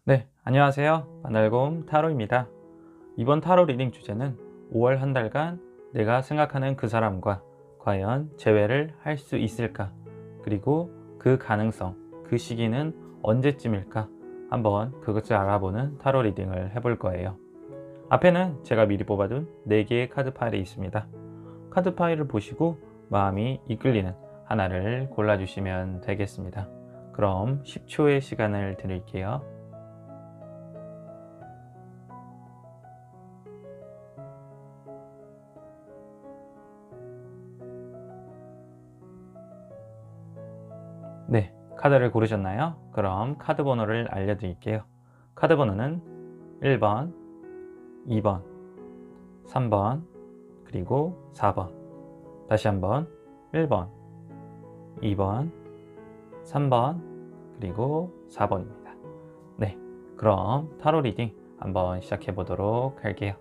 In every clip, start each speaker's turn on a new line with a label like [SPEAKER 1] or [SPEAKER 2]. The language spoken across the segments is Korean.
[SPEAKER 1] 네, 안녕하세요. 만날곰 타로입니다. 이번 타로 리딩 주제는 5월 한 달간 내가 생각하는 그 사람과 과연 재회를 할 수 있을까? 그리고 그 가능성, 그 시기는 언제쯤일까? 한번 그것을 알아보는 타로 리딩을 해볼 거예요. 앞에는 제가 미리 뽑아둔 4개의 카드 파일이 있습니다. 카드 파일을 보시고 마음이 이끌리는 하나를 골라주시면 되겠습니다. 그럼 10초의 시간을 드릴게요. 네, 카드를 고르셨나요? 그럼 카드 번호를 알려드릴게요. 카드 번호는 1번, 2번, 3번, 그리고 4번. 다시 한번 1번, 2번, 3번, 그리고 4번입니다. 네, 그럼 타로 리딩 한번 시작해 보도록 할게요.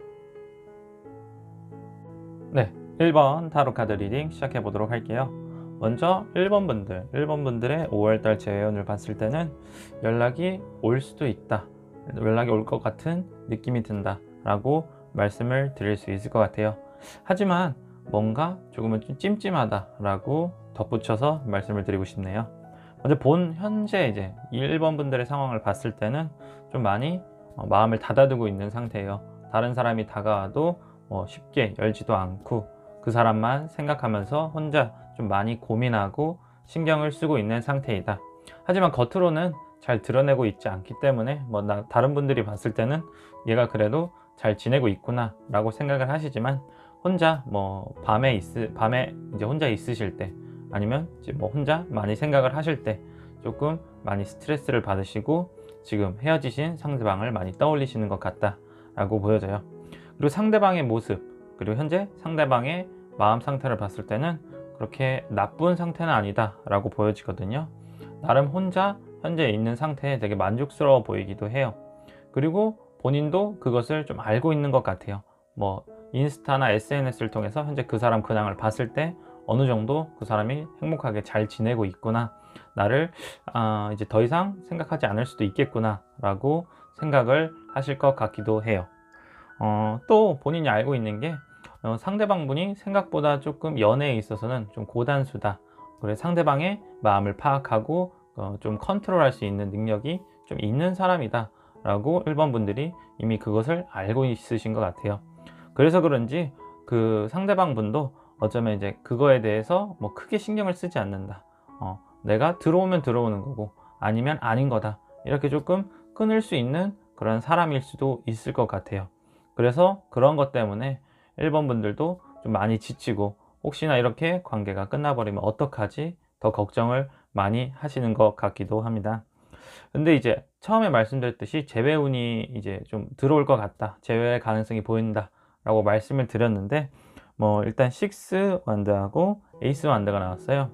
[SPEAKER 1] 네, 1번 타로 카드 리딩 시작해 보도록 할게요. 먼저 1번 분들의 5월달 재회운을 봤을 때는 연락이 올 수도 있다, 연락이 올 것 같은 느낌이 든다 라고 말씀을 드릴 수 있을 것 같아요. 하지만 뭔가 조금은 좀 찜찜하다 라고 덧붙여서 말씀을 드리고 싶네요. 먼저 현재 이제 1번 분들의 상황을 봤을 때는 좀 많이 마음을 닫아두고 있는 상태예요. 다른 사람이 다가와도 쉽게 열지도 않고 그 사람만 생각하면서 혼자 좀 많이 고민하고 신경을 쓰고 있는 상태이다. 하지만 겉으로는 잘 드러내고 있지 않기 때문에 다른 분들이 봤을 때는 얘가 그래도 잘 지내고 있구나 라고 생각을 하시지만, 혼자 밤에 이제 혼자 있으실 때, 아니면 이제 혼자 많이 생각을 하실 때 조금 많이 스트레스를 받으시고 지금 헤어지신 상대방을 많이 떠올리시는 것 같다 라고 보여져요. 그리고 상대방의 모습, 그리고 현재 상대방의 마음 상태를 봤을 때는 그렇게 나쁜 상태는 아니다 라고 보여지거든요. 나름 혼자 현재 있는 상태에 되게 만족스러워 보이기도 해요. 그리고 본인도 그것을 좀 알고 있는 것 같아요. 인스타나 SNS를 통해서 현재 그 사람 근황을 봤을 때 어느 정도 그 사람이 행복하게 잘 지내고 있구나, 나를 이제 더 이상 생각하지 않을 수도 있겠구나 라고 생각을 하실 것 같기도 해요. 또 본인이 알고 있는 게 상대방분이 생각보다 조금 연애에 있어서는 좀 고단수다, 그래 상대방의 마음을 파악하고 좀 컨트롤할 수 있는 능력이 좀 있는 사람이다 라고 1번 분들이 이미 그것을 알고 있으신 것 같아요. 그래서 그런지 그 상대방 분도 어쩌면 이제 그거에 대해서 크게 신경을 쓰지 않는다, 내가 들어오면 들어오는 거고 아니면 아닌 거다, 이렇게 조금 끊을 수 있는 그런 사람일 수도 있을 것 같아요. 그래서 그런 것 때문에 1번 분들도 좀 많이 지치고 혹시나 이렇게 관계가 끝나버리면 어떡하지, 더 걱정을 많이 하시는 것 같기도 합니다. 근데 이제 처음에 말씀드렸듯이 재회운이 이제 좀 들어올 것 같다, 재회의 가능성이 보인다 라고 말씀을 드렸는데, 일단 식스 완드하고 에이스 완드가 나왔어요.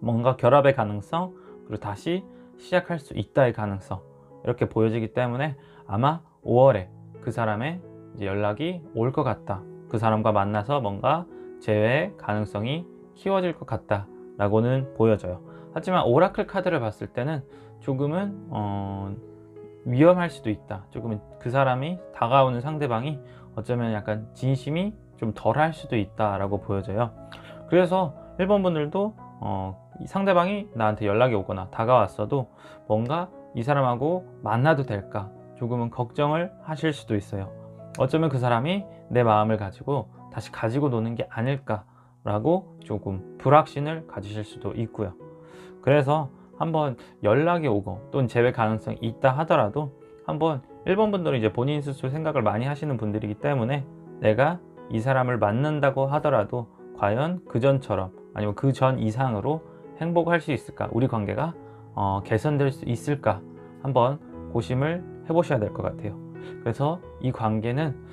[SPEAKER 1] 뭔가 결합의 가능성, 그리고 다시 시작할 수 있다의 가능성, 이렇게 보여지기 때문에 아마 5월에 그 사람의 이제 연락이 올 것 같다, 그 사람과 만나서 뭔가 재회의 가능성이 키워질 것 같다 라고는 보여져요. 하지만 오라클 카드를 봤을 때는 조금은 위험할 수도 있다, 조금은 그 사람이 다가오는 상대방이 어쩌면 약간 진심이 좀 덜할 수도 있다 라고 보여져요. 그래서 1번 분들도 이 상대방이 나한테 연락이 오거나 다가왔어도 뭔가 이 사람하고 만나도 될까 조금은 걱정을 하실 수도 있어요. 어쩌면 그 사람이 내 마음을 가지고 다시 가지고 노는 게 아닐까 라고 조금 불확신을 가지실 수도 있고요. 그래서 한번 연락이 오고 또는 재회 가능성이 있다 하더라도 한번 1번 분들은 이제 본인 스스로 생각을 많이 하시는 분들이기 때문에 내가 이 사람을 만난다고 하더라도 과연 그 전처럼 아니면 그 전 이상으로 행복할 수 있을까, 우리 관계가 개선될 수 있을까 한번 고심을 해보셔야 될 것 같아요. 그래서 이 관계는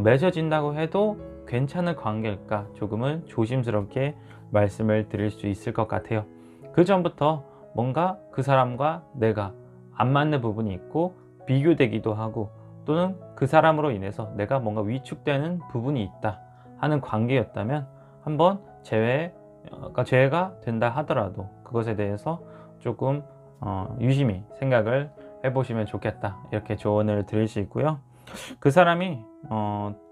[SPEAKER 1] 맺어진다고 해도 괜찮은 관계일까 조금은 조심스럽게 말씀을 드릴 수 있을 것 같아요. 그 전부터 뭔가 그 사람과 내가 안 맞는 부분이 있고 비교되기도 하고, 또는 그 사람으로 인해서 내가 뭔가 위축되는 부분이 있다 하는 관계였다면 한번 재회가 된다 하더라도 그것에 대해서 조금 유심히 생각을 해보시면 좋겠다, 이렇게 조언을 드릴 수 있고요. 그 사람이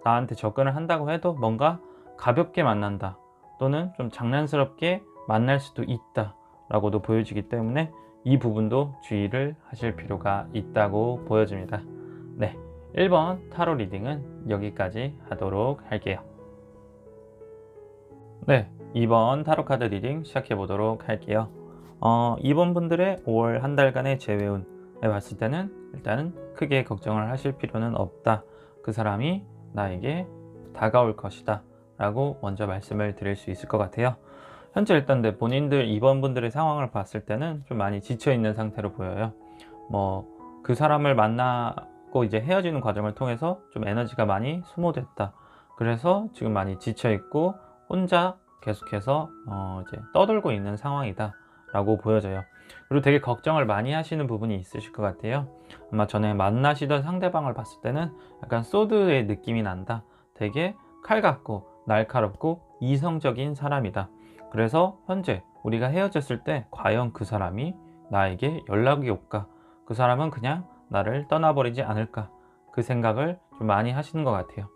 [SPEAKER 1] 나한테 접근을 한다고 해도 뭔가 가볍게 만난다 또는 좀 장난스럽게 만날 수도 있다 라고도 보여지기 때문에 이 부분도 주의를 하실 필요가 있다고 보여집니다. 네, 1번 타로 리딩은 여기까지 하도록 할게요. 네, 2번 타로 카드 리딩 시작해 보도록 할게요. 2번 분들의 5월 한 달간의 재회운에 봤을 때는 일단은 크게 걱정을 하실 필요는 없다. 그 사람이 나에게 다가올 것이다 라고 먼저 말씀을 드릴 수 있을 것 같아요. 현재 일단 본인들 2번 분들의 상황을 봤을 때는 좀 많이 지쳐 있는 상태로 보여요. 그 사람을 만나고 이제 헤어지는 과정을 통해서 좀 에너지가 많이 소모됐다. 그래서 지금 많이 지쳐 있고 혼자 계속해서 이제 떠돌고 있는 상황이다 라고 보여져요. 그리고 되게 걱정을 많이 하시는 부분이 있으실 것 같아요. 아마 전에 만나시던 상대방을 봤을 때는 약간 소드의 느낌이 난다. 되게 칼 같고 날카롭고 이성적인 사람이다. 그래서 현재 우리가 헤어졌을 때 과연 그 사람이 나에게 연락이 올까? 그 사람은 그냥 나를 떠나버리지 않을까? 그 생각을 좀 많이 하시는 것 같아요.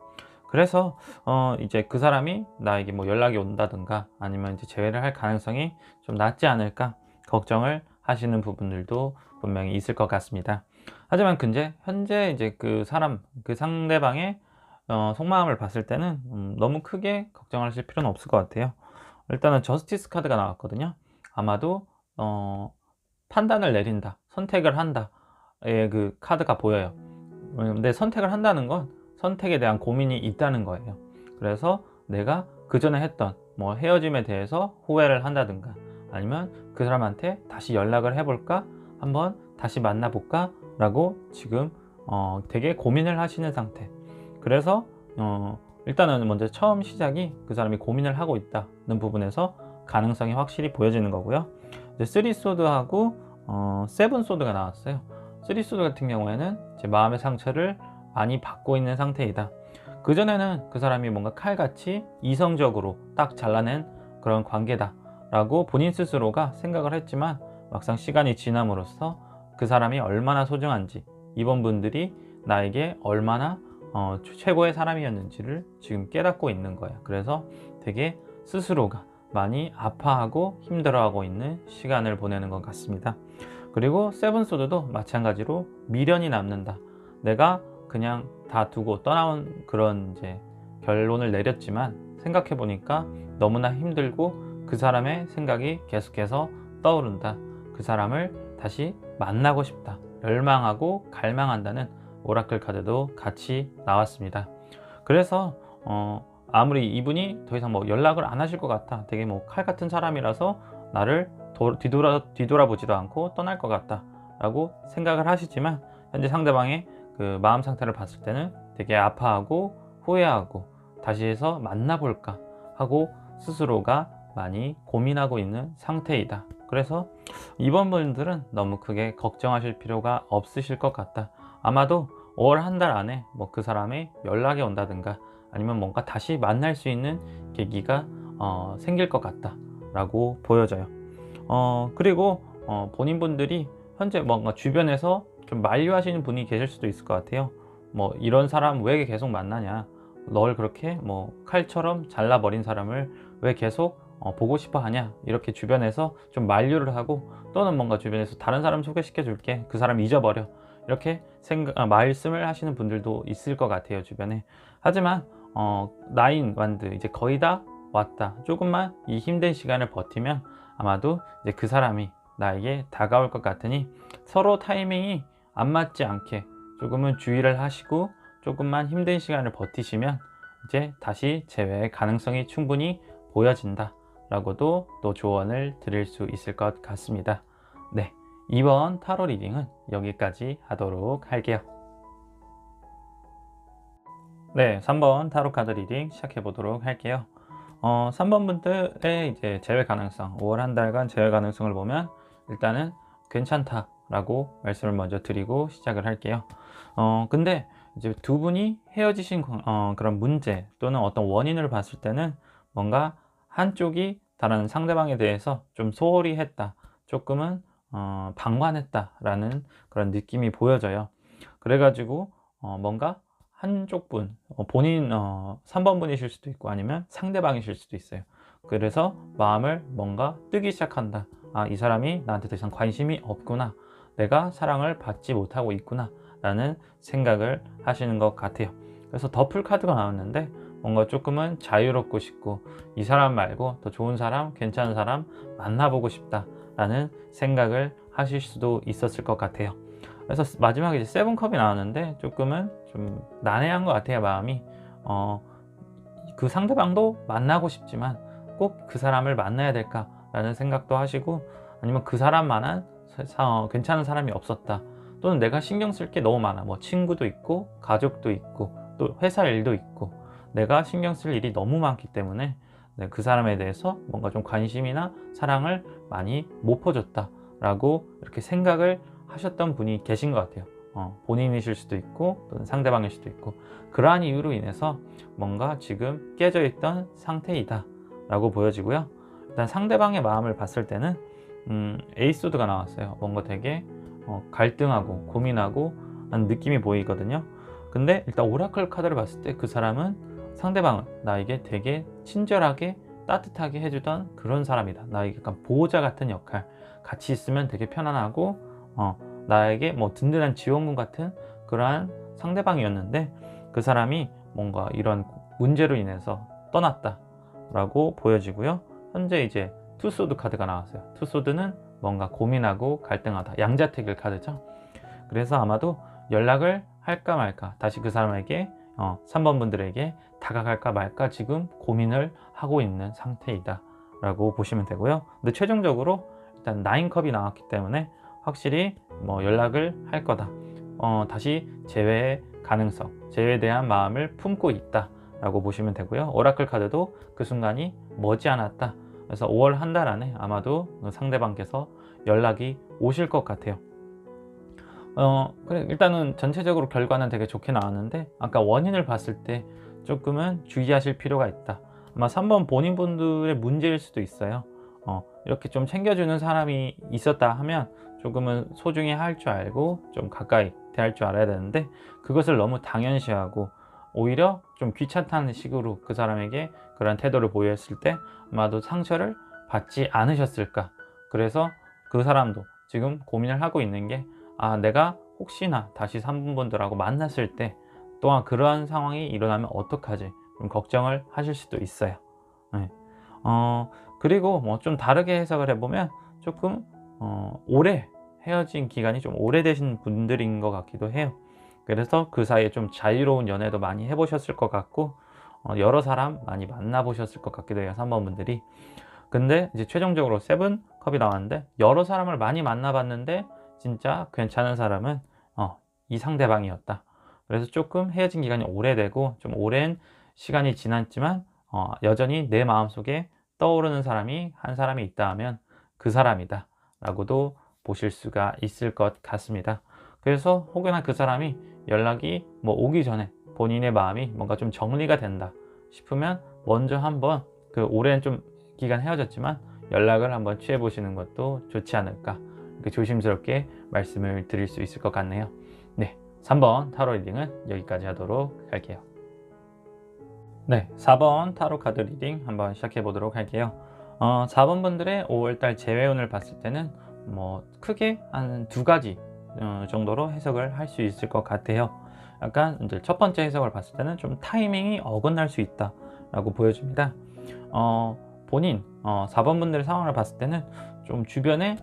[SPEAKER 1] 그래서 이제 그 사람이 나에게 뭐 연락이 온다든가 아니면 이제 재회를 할 가능성이 좀 낮지 않을까 걱정을 하시는 부분들도 분명히 있을 것 같습니다. 하지만 현재 이제 그 상대방의 속마음을 봤을 때는 너무 크게 걱정하실 필요는 없을 것 같아요. 일단은 저스티스 카드가 나왔거든요. 아마도 판단을 내린다, 선택을 한다의 그 카드가 보여요. 근데 선택을 한다는 건 선택에 대한 고민이 있다는 거예요. 그래서 내가 그 전에 했던 뭐 헤어짐에 대해서 후회를 한다든가 아니면 그 사람한테 다시 연락을 해볼까, 한번 다시 만나볼까 라고 지금 되게 고민을 하시는 상태. 그래서 일단은 먼저 처음 시작이 그 사람이 고민을 하고 있다는 부분에서 가능성이 확실히 보여지는 거고요. 이제 3소드하고 7소드가 나왔어요. 3소드 같은 경우에는 제 마음의 상처를 많이 받고 있는 상태이다. 그전에는 그 사람이 뭔가 칼같이 이성적으로 딱 잘라낸 그런 관계다 라고 본인 스스로가 생각을 했지만 막상 시간이 지남으로써 그 사람이 얼마나 소중한지, 이번 분들이 나에게 얼마나 최고의 사람이었는지를 지금 깨닫고 있는 거야. 그래서 되게 스스로가 많이 아파하고 힘들어하고 있는 시간을 보내는 것 같습니다. 그리고 세븐소드도 마찬가지로 미련이 남는다. 내가 그냥 다 두고 떠나온 그런 이제 결론을 내렸지만 생각해 보니까 너무나 힘들고 그 사람의 생각이 계속해서 떠오른다. 그 사람을 다시 만나고 싶다. 열망하고 갈망한다는 오라클 카드도 같이 나왔습니다. 그래서 아무리 이분이 더 이상 뭐 연락을 안 하실 것 같다, 되게 뭐 칼 같은 사람이라서 나를 뒤돌아보지도 않고 떠날 것 같다 라고 생각을 하시지만 현재 상대방의 그 마음 상태를 봤을 때는 되게 아파하고 후회하고 다시 해서 만나볼까 하고 스스로가 많이 고민하고 있는 상태이다. 그래서 이번 분들은 너무 크게 걱정하실 필요가 없으실 것 같다. 아마도 5월 한 달 안에 뭐 그 사람의 연락이 온다든가 아니면 뭔가 다시 만날 수 있는 계기가 생길 것 같다 라고 보여져요. 그리고 본인분들이 현재 뭔가 주변에서 좀 만류하시는 분이 계실 수도 있을 것 같아요. 뭐 이런 사람 왜 계속 만나냐, 널 그렇게 뭐 칼처럼 잘라버린 사람을 왜 계속 보고 싶어 하냐, 이렇게 주변에서 좀 만류를 하고 또는 뭔가 주변에서 다른 사람 소개시켜 줄게, 그 사람 잊어버려, 이렇게 말씀을 하시는 분들도 있을 것 같아요, 주변에. 하지만 나인 완드 이제 거의 다 왔다. 조금만 이 힘든 시간을 버티면 아마도 이제 그 사람이 나에게 다가올 것 같으니 서로 타이밍이 안 맞지 않게 조금은 주의를 하시고 조금만 힘든 시간을 버티시면 이제 다시 재회의 가능성이 충분히 보여진다 라고도 또 조언을 드릴 수 있을 것 같습니다. 네, 이번 타로 리딩은 여기까지 하도록 할게요. 네, 3번 타로 카드 리딩 시작해 보도록 할게요. 3번 분들의 이제 재회 가능성, 5월 한 달간 재회 가능성을 보면 일단은 괜찮다라고 말씀을 먼저 드리고 시작을 할게요. 근데 이제 두 분이 헤어지신 그런 문제 또는 어떤 원인을 봤을 때는 뭔가 한쪽이 다른 상대방에 대해서 좀 소홀히 했다, 조금은 방관했다라는 그런 느낌이 보여져요. 그래가지고 뭔가 한쪽 분, 본인 3번 분이실 수도 있고 아니면 상대방이실 수도 있어요. 그래서 마음을 뭔가 뜨기 시작한다. 아, 이 사람이 나한테 더 이상 관심이 없구나. 내가 사랑을 받지 못하고 있구나 라는 생각을 하시는 것 같아요. 그래서 더플 카드가 나왔는데 뭔가 조금은 자유롭고 싶고 이 사람 말고 더 좋은 사람, 괜찮은 사람 만나보고 싶다 라는 생각을 하실 수도 있었을 것 같아요. 그래서 마지막에 이제 세븐컵이 나왔는데 조금은 좀 난해한 것 같아요. 마음이 그 상대방도 만나고 싶지만 꼭 그 사람을 만나야 될까 라는 생각도 하시고, 아니면 그 사람만한 괜찮은 사람이 없었다, 또는 내가 신경 쓸 게 너무 많아, 뭐 친구도 있고 가족도 있고 또 회사 일도 있고 내가 신경 쓸 일이 너무 많기 때문에 그 사람에 대해서 뭔가 좀 관심이나 사랑을 많이 못 퍼줬다 라고 이렇게 생각을 하셨던 분이 계신 것 같아요. 본인이실 수도 있고 또는 상대방일 수도 있고, 그러한 이유로 인해서 뭔가 지금 깨져 있던 상태이다 라고 보여지고요. 일단 상대방의 마음을 봤을 때는 에이스오드가 나왔어요. 뭔가 되게 갈등하고 고민하고 하는 느낌이 보이거든요. 근데 일단 오라클 카드를 봤을 때 그 사람은 상대방을 나에게 되게 친절하게 따뜻하게 해주던 그런 사람이다. 나에게 약간 보호자 같은 역할, 같이 있으면 되게 편안하고 나에게 뭐 든든한 지원군 같은 그러한 상대방이었는데 그 사람이 뭔가 이런 문제로 인해서 떠났다 라고 보여지고요. 현재 이제 투소드 카드가 나왔어요. 투소드는 뭔가 고민하고 갈등하다, 양자택일 카드죠. 그래서 아마도 연락을 할까 말까, 다시 그 사람에게 3번 분들에게 다가갈까 말까 지금 고민을 하고 있는 상태이다 라고 보시면 되고요. 근데 최종적으로 일단 9컵이 나왔기 때문에 확실히 뭐 연락을 할 거다, 다시 재회의 가능성, 재회에 대한 마음을 품고 있다 라고 보시면 되고요. 오라클 카드도 그 순간이 머지않았다. 그래서 5월 한 달 안에 아마도 상대방께서 연락이 오실 것 같아요. 그래, 일단은 전체적으로 결과는 되게 좋게 나왔는데 아까 원인을 봤을 때 조금은 주의하실 필요가 있다. 아마 3번 본인분들의 문제일 수도 있어요. 이렇게 좀 챙겨주는 사람이 있었다 하면 조금은 소중히 할 줄 알고 좀 가까이 대할 줄 알아야 되는데, 그것을 너무 당연시하고 오히려 좀 귀찮다는 식으로 그 사람에게 그런 태도를 보였을 때 아마도 상처를 받지 않으셨을까. 그래서 그 사람도 지금 고민을 하고 있는 게, 내가 혹시나 다시 3분분들하고 만났을 때 또한 그러한 상황이 일어나면 어떡하지, 좀 걱정을 하실 수도 있어요. 네. 그리고 뭐 좀 다르게 해석을 해보면 조금 오래 헤어진 기간이 좀 오래되신 분들인 것 같기도 해요. 그래서 그 사이에 좀 자유로운 연애도 많이 해보셨을 것 같고 여러 사람 많이 만나보셨을 것 같기도 해요, 3번 분들이. 근데 이제 최종적으로 세븐컵이 나왔는데 여러 사람을 많이 만나봤는데 진짜 괜찮은 사람은 이 상대방이었다. 그래서 조금 헤어진 기간이 오래되고 좀 오랜 시간이 지났지만 여전히 내 마음속에 떠오르는 사람이 한 사람이 있다 하면 그 사람이다 라고도 보실 수가 있을 것 같습니다. 그래서 혹여나 그 사람이 연락이 뭐 오기 전에 본인의 마음이 뭔가 좀 정리가 된다 싶으면 먼저 한번 그 오랜 좀 기간 헤어졌지만 연락을 한번 취해 보시는 것도 좋지 않을까, 이렇게 조심스럽게 말씀을 드릴 수 있을 것 같네요. 네, 3번 타로 리딩은 여기까지 하도록 할게요. 네, 4번 타로 카드 리딩 한번 시작해 보도록 할게요. 4번 분들의 5월달 재회운을 봤을 때는 뭐 크게 한 두 가지 정도로 해석을 할 수 있을 것 같아요. 약간 이제 첫 번째 해석을 봤을 때는 좀 타이밍이 어긋날 수 있다 라고 보여집니다. 본인 4번 분들의 상황을 봤을 때는 좀 주변에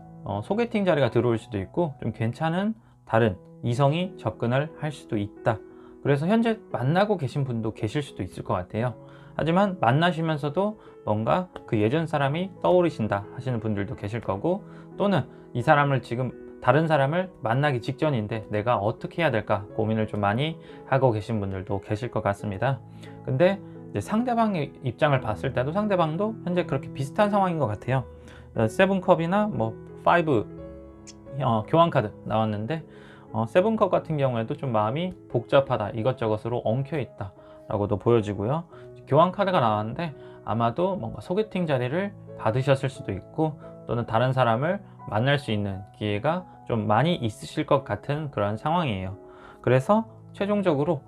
[SPEAKER 1] 소개팅 자리가 들어올 수도 있고 좀 괜찮은 다른 이성이 접근을 할 수도 있다. 그래서 현재 만나고 계신 분도 계실 수도 있을 것 같아요. 하지만 만나시면서도 뭔가 그 예전 사람이 떠오르신다 하시는 분들도 계실 거고, 또는 이 사람을 지금 다른 사람을 만나기 직전인데 내가 어떻게 해야 될까 고민을 좀 많이 하고 계신 분들도 계실 것 같습니다. 근데 이제 상대방의 입장을 봤을 때도 상대방도 현재 그렇게 비슷한 상황인 것 같아요. 세븐컵이나 뭐 5 교환 카드 나왔는데 세븐컵 같은 경우에도 좀 마음이 복잡하다, 이것저것으로 엉켜 있다 라고도 보여지고요. 교환 카드가 나왔는데 아마도 뭔가 소개팅 자리를 받으셨을 수도 있고 또는 다른 사람을 만날 수 있는 기회가 좀 많이 있으실 것 같은 그런 상황이에요. 그래서 최종적으로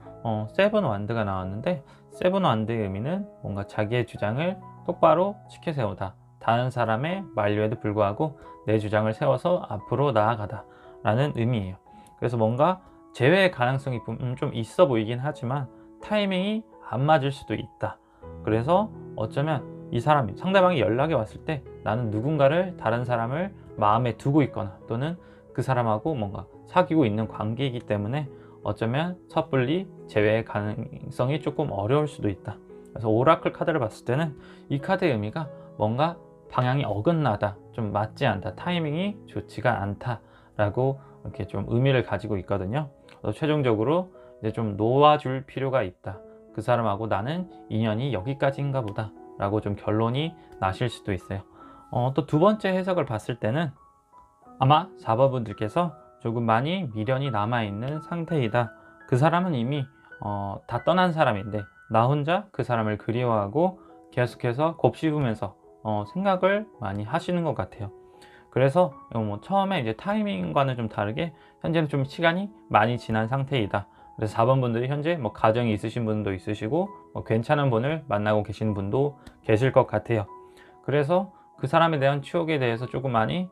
[SPEAKER 1] 세븐 완드가 나왔는데, 세븐 완드의 의미는 뭔가 자기의 주장을 똑바로 지켜 세우다, 다른 사람의 만류에도 불구하고 내 주장을 세워서 앞으로 나아가다 라는 의미예요. 그래서 뭔가 재회의 가능성이 좀 있어 보이긴 하지만 타이밍이 안 맞을 수도 있다. 그래서 어쩌면 이 사람이, 상대방이 연락이 왔을 때 나는 누군가를, 다른 사람을 마음에 두고 있거나 또는 그 사람하고 뭔가 사귀고 있는 관계이기 때문에 어쩌면 섣불리 재회의 가능성이 조금 어려울 수도 있다. 그래서 오라클 카드를 봤을 때는 이 카드의 의미가 뭔가 방향이 어긋나다, 좀 맞지 않다, 타이밍이 좋지가 않다 라고 이렇게 좀 의미를 가지고 있거든요. 그래서 최종적으로 이제 좀 놓아줄 필요가 있다, 그 사람하고 나는 인연이 여기까지인가 보다 라고 좀 결론이 나실 수도 있어요. 또 두 번째 해석을 봤을 때는 아마 4번 분들께서 조금 많이 미련이 남아있는 상태이다. 그 사람은 이미 다 떠난 사람인데 나 혼자 그 사람을 그리워하고 계속해서 곱씹으면서 생각을 많이 하시는 것 같아요. 그래서 뭐 처음에 이제 타이밍과는 좀 다르게 현재는 좀 시간이 많이 지난 상태이다. 그래서 4번 분들이 현재 뭐 가정이 있으신 분도 있으시고 뭐 괜찮은 분을 만나고 계시는 분도 계실 것 같아요. 그래서 그 사람에 대한 추억에 대해서 조금 많이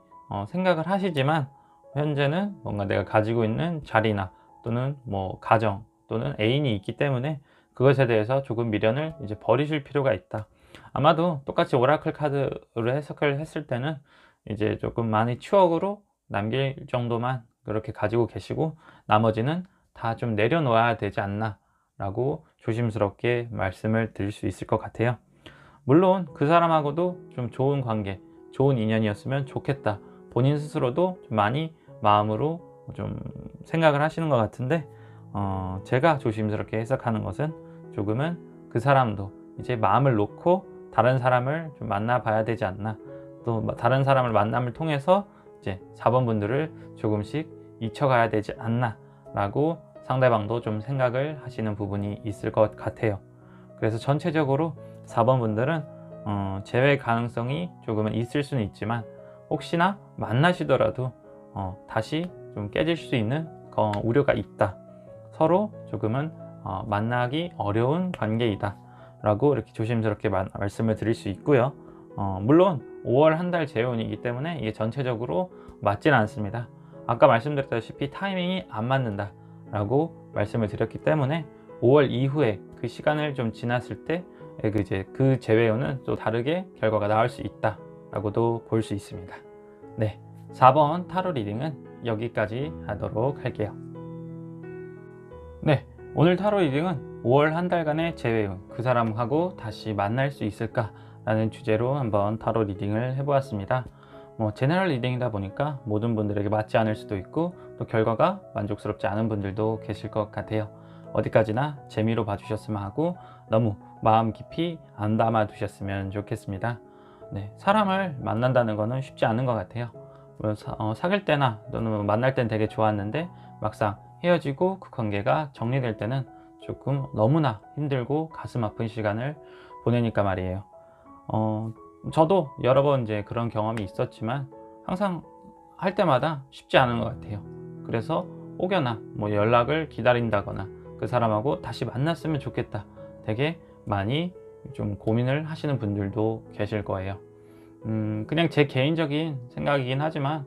[SPEAKER 1] 생각을 하시지만 현재는 뭔가 내가 가지고 있는 자리나 또는 뭐 가정 또는 애인이 있기 때문에 그것에 대해서 조금 미련을 이제 버리실 필요가 있다. 아마도 똑같이 오라클 카드로 해석을 했을 때는 이제 조금 많이 추억으로 남길 정도만 그렇게 가지고 계시고 나머지는 다 좀 내려놓아야 되지 않나 라고 조심스럽게 말씀을 드릴 수 있을 것 같아요. 물론 그 사람하고도 좀 좋은 관계, 좋은 인연이었으면 좋겠다, 본인 스스로도 좀 많이 마음으로 좀 생각을 하시는 것 같은데 제가 조심스럽게 해석하는 것은 조금은 그 사람도 이제 마음을 놓고 다른 사람을 좀 만나봐야 되지 않나, 또 다른 사람을 만남을 통해서 이제 4번 분들을 조금씩 잊혀가야 되지 않나 라고 상대방도 좀 생각을 하시는 부분이 있을 것 같아요. 그래서 전체적으로 4번 분들은 재회 가능성이 조금은 있을 수는 있지만 혹시나 만나시더라도 다시 좀 깨질 수 있는 우려가 있다, 서로 조금은 만나기 어려운 관계이다 라고 이렇게 조심스럽게 말씀을 드릴 수 있고요. 물론 5월 한 달 재혼이기 때문에 이게 전체적으로 맞지는 않습니다. 아까 말씀드렸다시피 타이밍이 안 맞는다 라고 말씀을 드렸기 때문에 5월 이후에 그 시간을 좀 지났을 때 그 재회혼은 또 다르게 결과가 나올 수 있다 라고도 볼 수 있습니다. 네, 4번 타로 리딩은 여기까지 하도록 할게요. 네, 오늘 타로 리딩은 5월 한 달간의 재회혼, 그 사람하고 다시 만날 수 있을까 라는 주제로 한번 타로 리딩을 해보았습니다. 제너럴 리딩이다 보니까 모든 분들에게 맞지 않을 수도 있고 또 결과가 만족스럽지 않은 분들도 계실 것 같아요. 어디까지나 재미로 봐주셨으면 하고 너무 마음 깊이 안 담아 두셨으면 좋겠습니다. 네, 사람을 만난다는 거는 쉽지 않은 것 같아요. 사귈 때나 또는 만날 땐 되게 좋았는데 막상 헤어지고 그 관계가 정리될 때는 조금 너무나 힘들고 가슴 아픈 시간을 보내니까 말이에요. 저도 여러 번 이제 그런 경험이 있었지만 항상 할 때마다 쉽지 않은 것 같아요. 그래서 혹여나 뭐 연락을 기다린다거나 그 사람하고 다시 만났으면 좋겠다, 되게 많이 좀 고민을 하시는 분들도 계실 거예요. 그냥 제 개인적인 생각이긴 하지만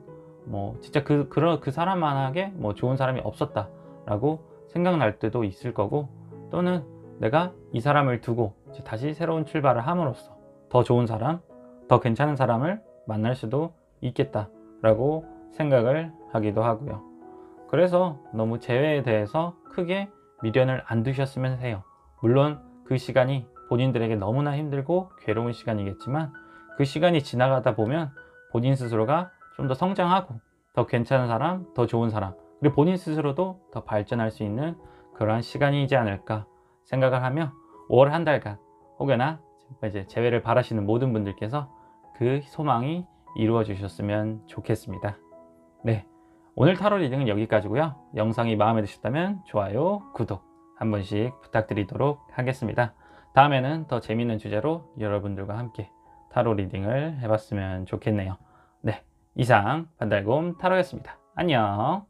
[SPEAKER 1] 진짜 그 사람만하게 좋은 사람이 없었다 라고 생각날 때도 있을 거고, 또는 내가 이 사람을 두고 다시 새로운 출발을 함으로써 더 좋은 사람, 더 괜찮은 사람을 만날 수도 있겠다 라고 생각을 하기도 하고요. 그래서 너무 재회에 대해서 크게 미련을 안 두셨으면 해요. 물론 그 시간이 본인들에게 너무나 힘들고 괴로운 시간이겠지만 그 시간이 지나가다 보면 본인 스스로가 좀 더 성장하고 더 괜찮은 사람, 더 좋은 사람, 그리고 본인 스스로도 더 발전할 수 있는 그러한 시간이지 않을까 생각을 하며 5월 한 달간 혹여나 이제 재회를 바라시는 모든 분들께서 그 소망이 이루어 주셨으면 좋겠습니다. 네, 오늘 타로 리딩은 여기까지고요. 영상이 마음에 드셨다면 좋아요, 구독 한 번씩 부탁드리도록 하겠습니다. 다음에는 더 재미있는 주제로 여러분들과 함께 타로 리딩을 해봤으면 좋겠네요. 이상 반달곰 타로였습니다. 안녕.